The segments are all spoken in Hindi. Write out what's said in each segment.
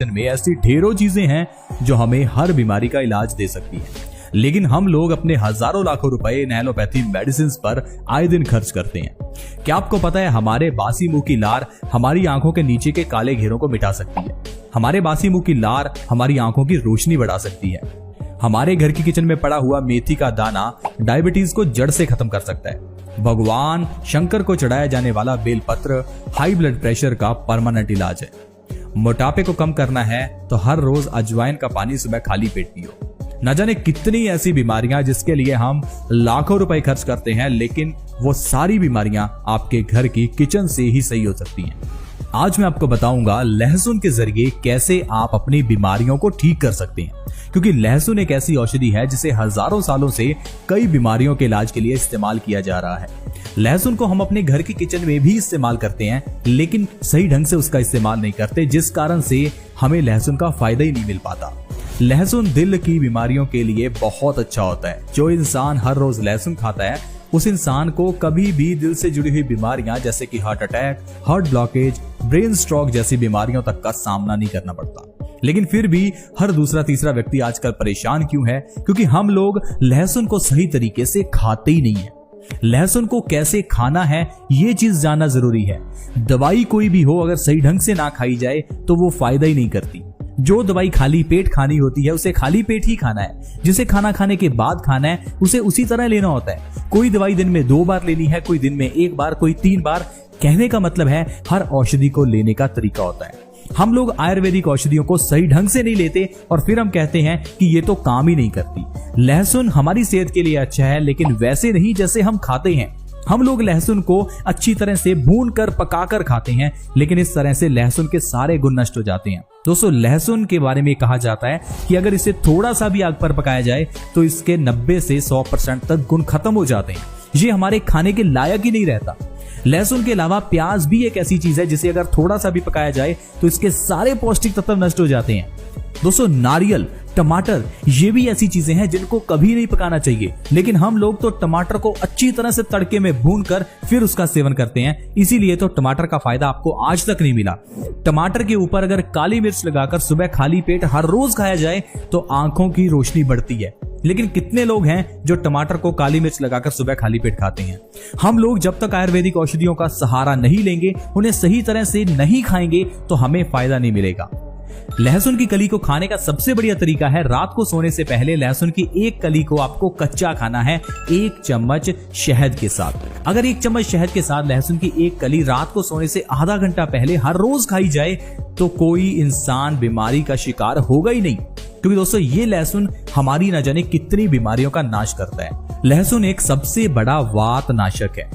किचन में ऐसी ढेरों चीजें हैं जो हमें हर बीमारी का इलाज दे सकती हैं, लेकिन हम लोग अपने हजारों लाखों रुपए इन एलोपैथी मेडिसिन पर आए दिन खर्च करते हैं। क्या आपको पता है हमारे बासी मुंह की लार हमारी आंखों के नीचे के काले घेरों को मिटा सकती है। हमारे बासी मुंह की लार हमारी आंखों की रोशनी बढ़ा सकती है। हमारे घर की किचन में पड़ा हुआ मेथी का दाना डायबिटीज को जड़ से खत्म कर सकता है। भगवान शंकर को चढ़ाया जाने वाला बेलपत्र हाई ब्लड प्रेशर का परमानेंट इलाज है। मोटापे को कम करना है तो हर रोज अजवाइन का पानी सुबह खाली पेट पियो। न जाने कितनी ऐसी बीमारियां जिसके लिए हम लाखों रुपए खर्च करते हैं, लेकिन वो सारी बीमारियां आपके घर की किचन से ही सही हो सकती हैं। आज मैं आपको बताऊंगा लहसुन के जरिए कैसे आप अपनी बीमारियों को ठीक कर सकते हैं, क्योंकि लहसुन एक ऐसी औषधि है जिसे हजारों सालों से कई बीमारियों के इलाज के लिए इस्तेमाल किया जा रहा है। लहसुन को हम अपने घर की किचन में भी इस्तेमाल करते हैं, लेकिन सही ढंग से उसका इस्तेमाल नहीं करते, जिस कारण से हमें लहसुन का फायदा ही नहीं मिल पाता। लहसुन दिल की बीमारियों के लिए बहुत अच्छा होता है। जो इंसान हर रोज लहसुन खाता है उस इंसान को कभी भी दिल से जुड़ी हुई बीमारियां जैसे कि heart attack, heart blockage, brain stroke जैसी बीमारियों तक का सामना नहीं करना पड़ता। लेकिन फिर भी हर दूसरा तीसरा व्यक्ति आजकल परेशान क्यों है? क्योंकि हम लोग लहसुन को सही तरीके से खाते ही नहीं है। लहसुन को कैसे खाना है ये चीज जानना जरूरी है। दवाई कोई भी हो, अगर सही ढंग से ना खाई जाए तो वो फायदा ही नहीं करती। जो दवाई खाली पेट खानी होती है उसे खाली पेट ही खाना है। जिसे खाना खाने के बाद खाना है उसे उसी तरह लेना होता है। कोई दवाई दिन में 2 बार लेनी है, कोई दिन में 1 बार, कोई 3 बार। कहने का मतलब है हर औषधि को लेने का तरीका होता है। हम लोग आयुर्वेदिक औषधियों को सही ढंग से नहीं लेते और फिर हम कहते हैं कि ये तो काम ही नहीं करती। लहसुन हमारी सेहत के लिए अच्छा है, लेकिन वैसे नहीं जैसे हम खाते हैं। हम लोग लहसुन को अच्छी तरह से भून कर पकाकर खाते हैं, लेकिन इस तरह से लहसुन के सारे गुण नष्ट हो जाते हैं। दोस्तों, लहसुन के बारे में कहा जाता है कि अगर इसे थोड़ा सा भी आग पर पकाया जाए तो इसके 90 से 100% तक गुण खत्म हो जाते हैं। ये हमारे खाने के लायक ही नहीं रहता। लहसुन के अलावा प्याज भी एक ऐसी चीज है जिसे अगर थोड़ा सा भी पकाया जाए तो इसके सारे पौष्टिक तत्व नष्ट हो जाते हैं। दोस्तों, नारियल, टमाटर ये भी ऐसी चीजें हैं जिनको कभी नहीं पकाना चाहिए, लेकिन हम लोग तो टमाटर को अच्छी तरह से तड़के में भूनकर फिर उसका सेवन करते हैं। इसीलिए तो टमाटर का फायदा आपको आज तक नहीं मिला। टमाटर के ऊपर अगर काली मिर्च लगाकर सुबह खाली पेट हर रोज खाया जाए तो आंखों की रोशनी बढ़ती है, लेकिन कितने लोग हैं जो टमाटर को काली मिर्च लगाकर सुबह खाली पेट खाते हैं? हम लोग जब तक आयुर्वेदिक औषधियों का सहारा नहीं लेंगे, उन्हें सही तरह से नहीं खाएंगे तो हमें फायदा नहीं मिलेगा। लहसुन की कली को खाने का सबसे बढ़िया तरीका है रात को सोने से पहले लहसुन की एक कली को आपको कच्चा खाना है 1 चम्मच शहद के साथ। अगर 1 चम्मच शहद के साथ लहसुन की एक कली रात को सोने से आधा घंटा पहले हर रोज खाई जाए तो कोई इंसान बीमारी का शिकार होगा ही नहीं, क्योंकि दोस्तों ये लहसुन हमारी न जाने कितनी बीमारियों का नाश करता है। लहसुन एक सबसे बड़ा वात नाशक है।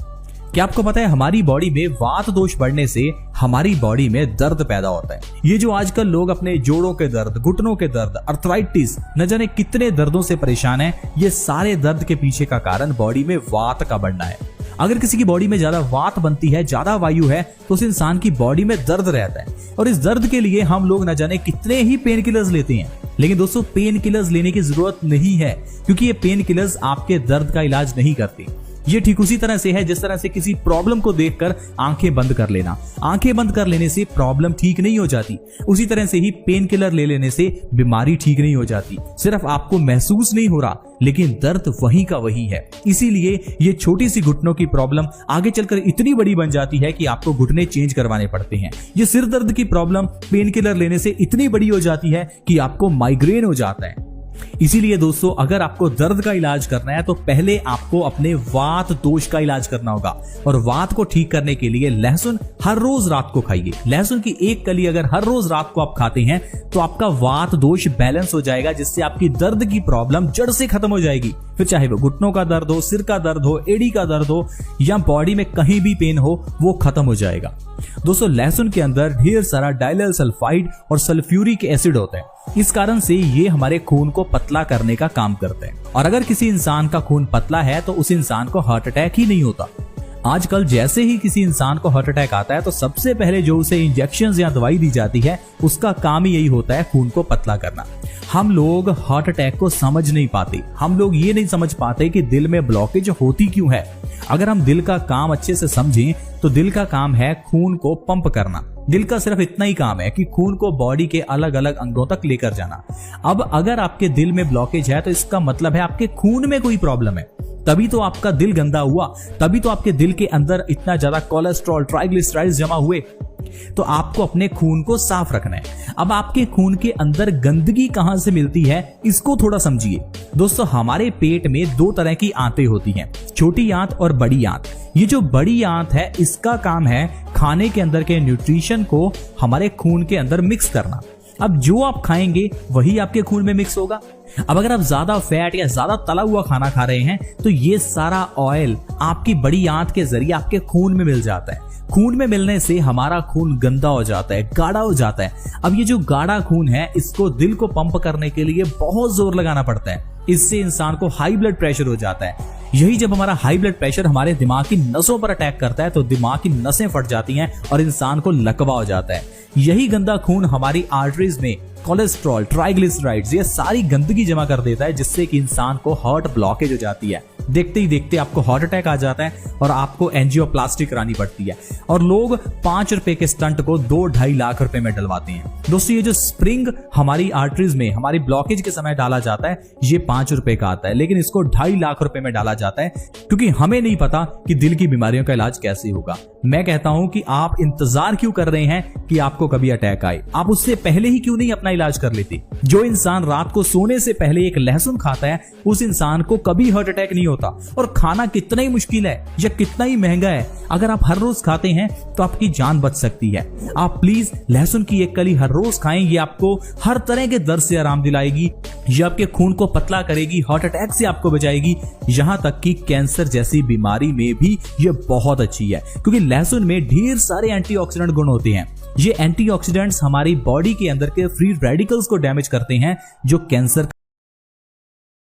क्या आपको पता है हमारी बॉडी में वात दोष बढ़ने से हमारी बॉडी में दर्द पैदा होता है। ये जो आजकल लोग अपने जोड़ों के दर्द, घुटनों के दर्द, अर्थराइटिस, न जाने कितने दर्दों से परेशान हैं, ये सारे दर्द के पीछे का कारण बॉडी में वात का बढ़ना है। अगर किसी की बॉडी में ज्यादा वात बनती है, ज्यादा वायु है, तो उस इंसान की बॉडी में दर्द रहता है और इस दर्द के लिए हम लोग न जाने कितने ही पेन किलर्स लेते हैं। लेकिन दोस्तों, पेन किलर्स लेने की जरूरत नहीं है, क्योंकि ये पेन किलर्स आपके दर्द का इलाज नहीं करते। ये ठीक उसी तरह से है जिस तरह से किसी प्रॉब्लम को देखकर आंखें बंद कर लेना। आंखें बंद कर लेने से प्रॉब्लम ठीक नहीं हो जाती, उसी तरह से ही पेन किलर ले लेने से बीमारी ठीक नहीं हो जाती। सिर्फ आपको महसूस नहीं हो रहा, लेकिन दर्द वही का वही है। इसीलिए ये छोटी सी घुटनों की प्रॉब्लम आगे चलकर इतनी बड़ी बन जाती है कि आपको घुटने चेंज करवाने पड़ते हैं। ये सिर दर्द की प्रॉब्लम पेन किलर लेने से इतनी बड़ी हो जाती है कि आपको माइग्रेन हो जाता है। इसीलिए दोस्तों, अगर आपको दर्द का इलाज करना है तो पहले आपको अपने वात दोष का इलाज करना होगा, और वात को ठीक करने के लिए लहसुन हर रोज रात को खाइए। लहसुन की एक कली अगर हर रोज रात को आप खाते हैं तो आपका वात दोष बैलेंस हो जाएगा, जिससे आपकी दर्द की प्रॉब्लम जड़ से खत्म हो जाएगी। फिर चाहे वो घुटनों का दर्द हो, सिर का दर्द हो, एड़ी का दर्द हो या बॉडी में कहीं भी पेन हो, वो खत्म हो जाएगा। दोस्तों, लहसुन के अंदर ढेर सारा डाइलेल सल्फाइड और सल्फ्यूरिक एसिड होता है। इस कारण से ये हमारे खून को पतला करने का काम करते हैं, और अगर किसी इंसान का खून पतला है तो उस इंसान को हार्ट अटैक ही नहीं होता। आजकल जैसे ही किसी इंसान को हार्ट अटैक आता है तो सबसे पहले जो उसे इंजेक्शन या दवाई दी जाती है उसका काम ही यही होता है खून को पतला करना। हम लोग हार्ट अटैक को समझ नहीं पाते, हम लोग ये नहीं समझ पाते कि दिल में ब्लॉकेज होती क्यों है। अगर हम दिल का काम अच्छे से समझें तो दिल का काम है खून को पंप करना। दिल का सिर्फ इतना ही काम है कि खून को बॉडी के अलग अलग अंगों तक लेकर जाना। अब अगर आपके दिल में ब्लॉकेज है तो इसका मतलब है आपके खून में कोई प्रॉब्लम है, तभी तो आपका दिल गंदा हुआ, तभी तो आपके दिल के अंदर इतना ज्यादा कोलेस्ट्रॉल, ट्राइग्लिसराइड्स जमा हुए। तो आपको अपने खून को साफ रखना है। अब आपके खून के अंदर गंदगी कहां से मिलती है इसको थोड़ा समझिए। दोस्तों, हमारे पेट में दो तरह की आंतें होती हैं, छोटी आंत और बड़ी आंत। ये जो बड़ी आंत है इसका काम है खाने के अंदर के न्यूट्रिशन को हमारे खून के अंदर मिक्स करना। अब जो आप खाएंगे वही आपके खून में मिक्स होगा। अब अगर आप ज्यादा फैट या ज्यादा तला हुआ खाना खा रहे हैं तो ये सारा ऑयल आपकी बड़ी आंत के जरिए आपके खून में मिल जाता है। खून में मिलने से हमारा खून गंदा हो जाता है, गाढ़ा हो जाता है। अब ये जो गाढ़ा खून है इसको दिल को पंप करने के लिए बहुत जोर लगाना पड़ता है। इससे इंसान को हाई ब्लड प्रेशर हो जाता है। यही जब हमारा हाई ब्लड प्रेशर हमारे दिमाग की नसों पर अटैक करता है तो दिमाग की नसें फट जाती हैं और इंसान को लकवा हो जाता है। यही गंदा खून हमारी आर्टरीज में कोलेस्ट्रॉल, ट्राइग्लिसराइड्स, ये सारी गंदगी जमा कर देता है, जिससे कि इंसान को हार्ट ब्लॉकेज हो जाती है। देखते ही देखते आपको हार्ट अटैक आ जाता है और आपको एंजियोप्लास्टी करानी पड़ती है। और लोग 5 रुपए के स्टंट को 2-2.5 लाख रुपए में डलवाते हैं। दोस्तों, ये जो स्प्रिंग हमारी आर्टरीज में हमारी ब्लॉकेज के समय डाला जाता है ये 5 रुपए का आता है, लेकिन इसको 2.5 लाख रुपए में डाला जाता है क्योंकि हमें नहीं पता कि दिल की बीमारियों का इलाज कैसे होगा। मैं कहता हूं कि आप इंतजार क्यों कर रहे हैं कि आपको कभी अटैक आए? आप उससे पहले ही क्यों नहीं अपना इलाज कर लेते? जो इंसान रात को सोने से पहले एक लहसुन खाता है उस इंसान को कभी हार्ट अटैक नहीं होता। और खाना कितना ही मुश्किल है या कितना ही महंगा है, अगर आप हर रोज खाते हैं तो आपकी जान बच सकती है। आप प्लीज लहसुन की एक कली हर रोज खाएं, ये आपको हर तरह के दर्द से आराम दिलाएगी, ये आपके खून को पतला करेगी, हार्ट अटैक से आपको बचाएगी, यहां तक कि कैंसर जैसी बीमारी में भी ये बहुत अच्छी है क्योंकि लहसुन में ढेर सारे एंटीऑक्सीडेंट गुण होते हैं। ये एंटीऑक्सीडेंट्स हमारी बॉडी के अंदर के फ्री रेडिकल्स को डैमेज करते हैं जो कैंसर